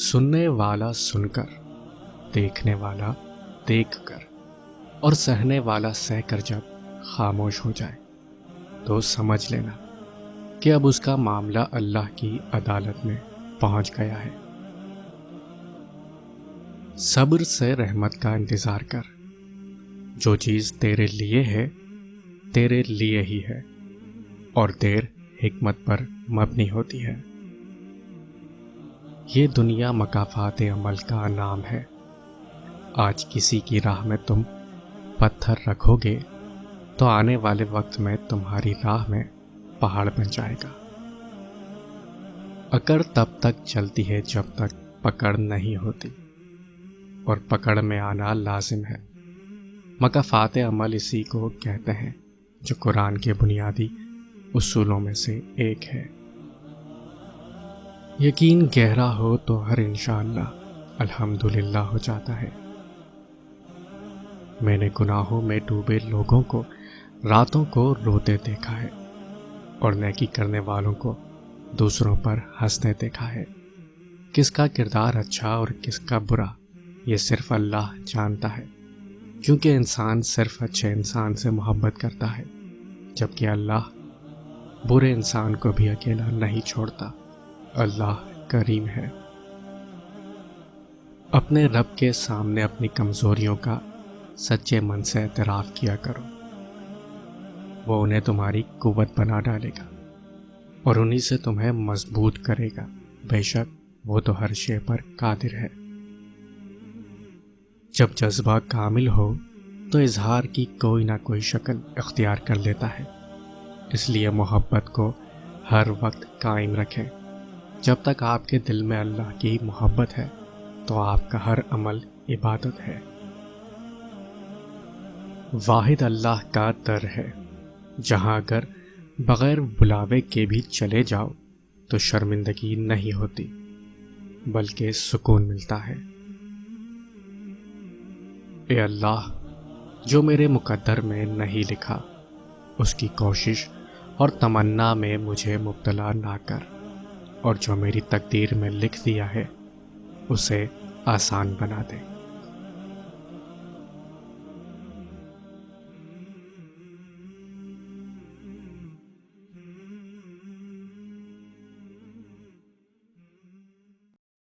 سننے والا سن کر، دیکھنے والا دیکھ کر اور سہنے والا سہ کر جب خاموش ہو جائے تو سمجھ لینا کہ اب اس کا معاملہ اللہ کی عدالت میں پہنچ گیا ہے۔ صبر سے رحمت کا انتظار کر، جو چیز تیرے لیے ہے تیرے لیے ہی ہے، اور دیر حکمت پر مبنی ہوتی ہے۔ یہ دنیا مکافات عمل کا نام ہے۔ آج کسی کی راہ میں تم پتھر رکھو گے تو آنے والے وقت میں تمہاری راہ میں پہاڑ بن جائے گا۔ اکڑ تب تک چلتی ہے جب تک پکڑ نہیں ہوتی، اور پکڑ میں آنا لازم ہے۔ مکافات عمل اسی کو کہتے ہیں جو قرآن کے بنیادی اصولوں میں سے ایک ہے۔ یقین گہرا ہو تو ہر انشاءاللہ الحمدللہ ہو جاتا ہے۔ میں نے گناہوں میں ڈوبے لوگوں کو راتوں کو روتے دیکھا ہے، اور نیکی کرنے والوں کو دوسروں پر ہنستے دیکھا ہے۔ کس کا کردار اچھا اور کس کا برا یہ صرف اللہ جانتا ہے، کیونکہ انسان صرف اچھے انسان سے محبت کرتا ہے، جبکہ اللہ برے انسان کو بھی اکیلا نہیں چھوڑتا۔ اللہ کریم ہے۔ اپنے رب کے سامنے اپنی کمزوریوں کا سچے من سے اعتراف کیا کرو، وہ انہیں تمہاری قوت بنا ڈالے گا اور انہی سے تمہیں مضبوط کرے گا۔ بے شک وہ تو ہر شے پر قادر ہے۔ جب جذبہ کامل ہو تو اظہار کی کوئی نہ کوئی شکل اختیار کر لیتا ہے، اس لیے محبت کو ہر وقت قائم رکھیں۔ جب تک آپ کے دل میں اللہ کی محبت ہے تو آپ کا ہر عمل عبادت ہے۔ واحد اللہ کا در ہے، جہاں اگر بغیر بلاوے کے بھی چلے جاؤ تو شرمندگی نہیں ہوتی بلکہ سکون ملتا ہے۔ اے اللہ، جو میرے مقدر میں نہیں لکھا اس کی کوشش اور تمنا میں مجھے مبتلا نہ کر، اور جو میری تقدیر میں لکھ دیا ہے اسے آسان بنا دے۔